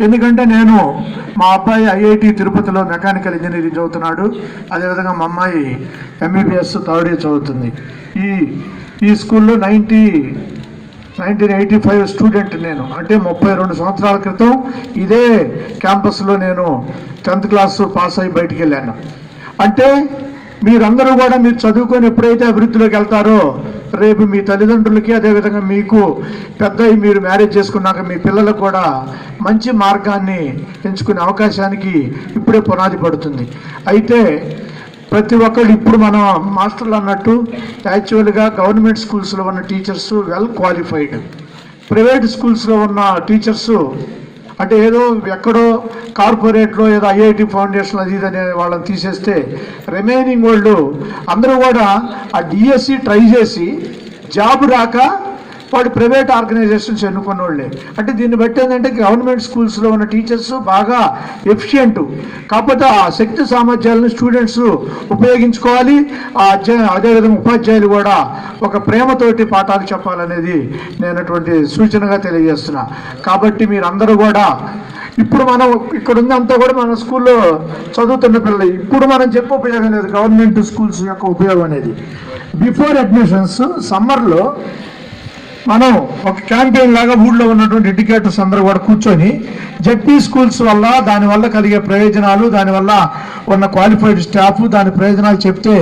ఎందుకంటే నేను మా అబ్బాయి ఐఐటి తిరుపతిలో మెకానికల్ ఇంజనీరింగ్ చదువుతున్నాడు, అదేవిధంగా మా అమ్మాయి ఎంబీబీఎస్ థర్డ్ ఇయర్ చదువుతుంది. ఈ స్కూల్లో 1985 స్టూడెంట్ నేను. అంటే 32 సంవత్సరాల క్రితం ఇదే క్యాంపస్లో నేను 10th క్లాస్ పాస్ అయ్యి బయటికి వెళ్ళాను. అంటే మీరందరూ కూడా మీరు చదువుకొని ఎప్పుడైతే అభివృద్ధిలోకి వెళ్తారో రేపు మీ తల్లిదండ్రులకి, అదేవిధంగా మీకు పెద్ద మీరు మ్యారేజ్ చేసుకున్నాక మీ పిల్లలకు కూడా మంచి మార్గాన్ని ఎంచుకునే అవకాశానికి ఇప్పుడే పునాది పడుతుంది. అయితే ప్రతి ఒక్కళ్ళు ఇప్పుడు మన మాస్టర్లు అన్నట్టు యాక్చువల్గా గవర్నమెంట్ స్కూల్స్లో ఉన్న టీచర్స్ వెల్ క్వాలిఫైడ్, ప్రైవేట్ స్కూల్స్లో ఉన్న టీచర్సు అంటే ఏదో ఎక్కడో కార్పొరేట్లో ఏదో ఐఐటి ఫౌండేషన్ అది ఇదనే వాళ్ళని తీసేస్తే రిమైనింగ్ వాళ్ళు అందరూ కూడా ఆ డిఎస్సి ట్రై చేసి జాబ్ రాక వాడు ప్రైవేట్ ఆర్గనైజేషన్స్ ఎన్నుకున్న వాళ్ళే. అంటే దీన్ని బట్టి ఏంటంటే గవర్నమెంట్ స్కూల్స్లో ఉన్న టీచర్స్ బాగా ఎఫిషియెంట్, కాకపోతే ఆ శక్తి సామర్థ్యాలను స్టూడెంట్స్ ఉపయోగించుకోవాలి. అదేవిధంగా ఉపాధ్యాయులు కూడా ఒక ప్రేమతోటి పాఠాలు చెప్పాలనేది నేను అటువంటి సూచనగా తెలియజేస్తున్నా. కాబట్టి మీరందరూ కూడా ఇప్పుడు మనం ఇక్కడ ఉందంతా కూడా మన స్కూల్లో చదువుతున్న పిల్లలు. ఇప్పుడు మనం చెప్పే ఉపయోగం లేదు గవర్నమెంట్ స్కూల్స్ యొక్క ఉపయోగం అనేది. బిఫోర్ అడ్మిషన్స్ సమ్మర్లో మనం ఒక క్యాంపెయిన్ లాగా ఊళ్ళో ఉన్నటువంటి ఎడ్యుకేటర్స్ అందరూ కూడా కూర్చొని జెడ్పీ స్కూల్స్ వల్ల దానివల్ల కలిగే ప్రయోజనాలు, దానివల్ల ఉన్న క్వాలిఫైడ్ స్టాఫ్ దాని ప్రయోజనాలు చెప్తే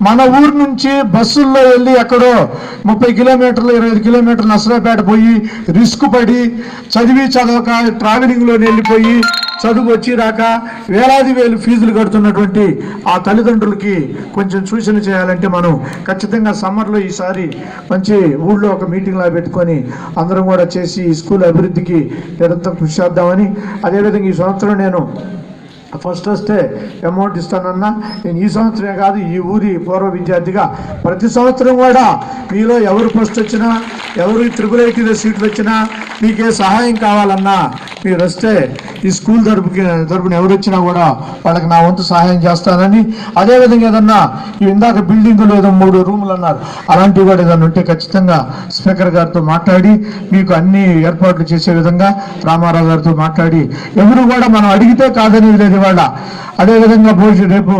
మన ఊరు నుంచి బస్సుల్లో వెళ్ళి ఎక్కడో 30 కిలోమీటర్లు 25 కిలోమీటర్లు నసరాపేట పోయి రిస్క్ పడి చదవక ట్రావెలింగ్లో వెళ్ళిపోయి చదువు వచ్చి రాక వేలాది వేలు ఫీజులు కడుతున్నటువంటి ఆ తల్లిదండ్రులకి కొంచెం సూచన చేయాలంటే మనం ఖచ్చితంగా సమ్మర్లో ఈసారి మంచి ఊళ్ళో ఒక మీటింగ్లా పెట్టుకొని అందరం కూడా చేసి ఈ స్కూల్ అభివృద్ధికి నిరంతరం కృషి చేద్దామని, అదేవిధంగా ఈ సంవత్సరం నేను ఫస్ట్ వస్తే అమౌంట్ ఇస్తానన్నా. నేను ఈ సంవత్సరమే కాదు, ఈ ఊరి పూర్వ విద్యార్థిగా ప్రతి సంవత్సరం కూడా మీలో ఎవరు ఫస్ట్ వచ్చినా, ఎవరు త్రిపుల్ సీట్లు వచ్చినా, మీకే సహాయం కావాలన్నా మీరు వస్తే ఈ స్కూల్ తరపున ఎవరు వచ్చినా కూడా వాళ్ళకి నా వంతు సహాయం చేస్తానని, అదేవిధంగా ఏదన్నా ఇందాక బిల్డింగులు ఏదో 3 రూములు అన్నారు, అలాంటివి కూడా ఏదన్నా ఉంటే ఖచ్చితంగా స్పీకర్ గారితో మాట్లాడి మీకు అన్ని ఏర్పాట్లు చేసే విధంగా రామారావు గారితో మాట్లాడి, ఎవరు కూడా మనం అడిగితే కాదని లేదు ఇవాళ. అదేవిధంగా రేపు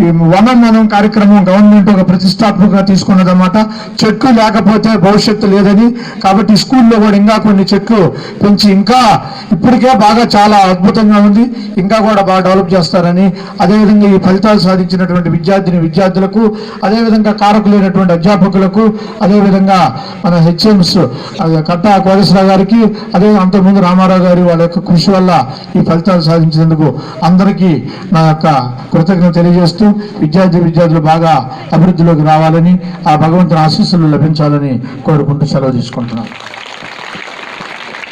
ఈ వనం కార్యక్రమం గవర్నమెంట్ ఒక ప్రతిష్టాత్మకంగా తీసుకున్నదన్నమాట. చెట్లు లేకపోతే భవిష్యత్తు లేదని, కాబట్టి స్కూల్లో కూడా ఇంకా కొన్ని చెట్లు పెంచి ఇంకా ఇప్పటికే బాగా చాలా అద్భుతంగా ఉంది, ఇంకా కూడా బాగా డెవలప్ చేస్తారని, అదేవిధంగా ఈ ఫలితాలు సాధించినటువంటి విద్యార్థులకు, అదేవిధంగా కారకులైనటువంటి అధ్యాపకులకు, అదేవిధంగా మన హెచ్ఎంస్ కట్టా కోటేశ్వరరావు గారికి, అదే అంతకుముందు రామారావు గారి వాళ్ళ యొక్క కృషి వల్ల ఈ ఫలితాలు సాధించినందుకు అందరికీ నా యొక్క కృతజ్ఞత తెలియజేస్తూ విద్యార్థులు బాగా అభివృద్ధిలోకి రావాలని, ఆ భగవంతుని ఆశీస్సులు లభించాలని కోరుకుంటూ సెలవు తీసుకుంటున్నాను.